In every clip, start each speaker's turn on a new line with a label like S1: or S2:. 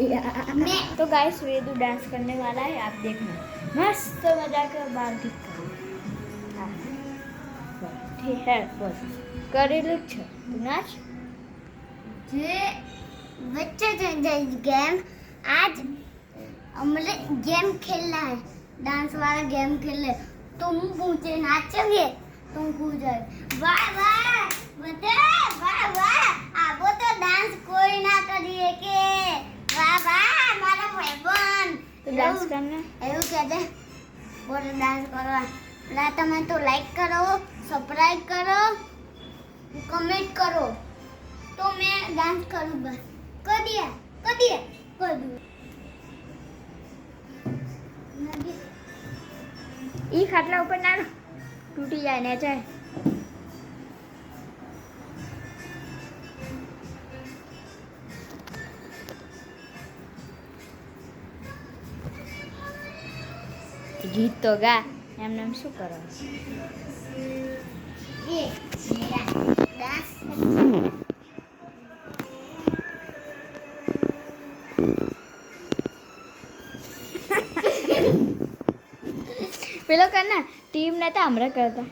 S1: मैं तो guys Vedu dance करने वाला है, आप देखना मस्त मजा कर बाल ठीक कर। हाँ ठीक है बस करेલું છે તું નાચ
S2: જે बच्चे गेम आज हमने गेम खेलना है, डांस वाला गेम खेलना है। तुम पूछे नाचोगे तुम पूछो वाह वाह बता वाह वाह आपो तो डांस कोई ना करिए के वाह वाह मारा भाईबंध
S1: तो डांस करना
S2: એવું કહેજે બોલ डांस કરવા લા તમે તો લાઈક કરો સબસ્ક્રાઇબ કરો કમેન્ટ કરો तो मैं डांस करूँ बस कर दिया कर दूँ
S1: ई खाटला ऊपर ना टूटी जाए ने चाहे गीत तो गा एमने एम शू करो
S2: ये मेरा डांस
S1: પેલો કરના ટીમ નતા હમણાં કરતા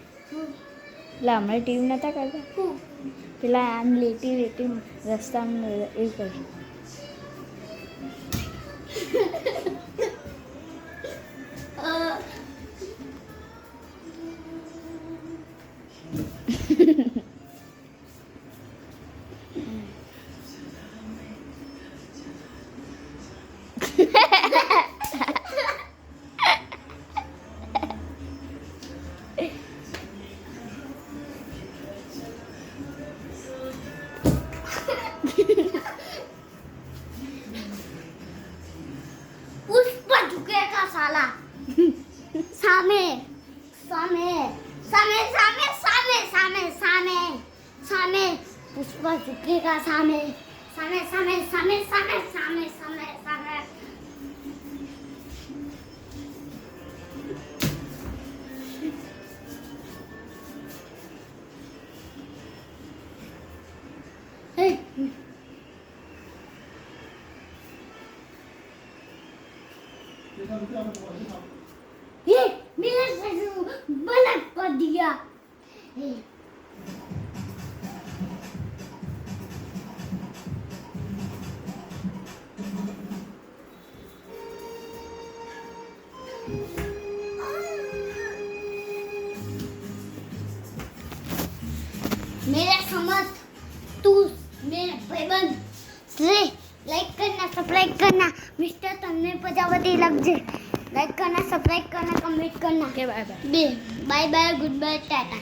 S1: એટલે હમણાં ટીમ નતા કરતા પેલા આમ લેટી લેટી રસ્તામાં એવું કરશે
S2: पुष्पा झुकेगा साला सामे सामे सामे सामे सामे सामे सामे सामे पुष्पा झुकेगा सामे सामे सामे सामे सामे सामे सामे सामे Hey. ये मेरा ससुर बलक कर दिया मेरा समझ तू मेरे भाईबंध से लाइक करना सब्सक्राइब करना मिस्टर तन्ने प्रजापति लग जे लाइक करना सब्सक्राइब करना कमेंट करना
S1: के bye bye
S2: bye bye good bye Tata.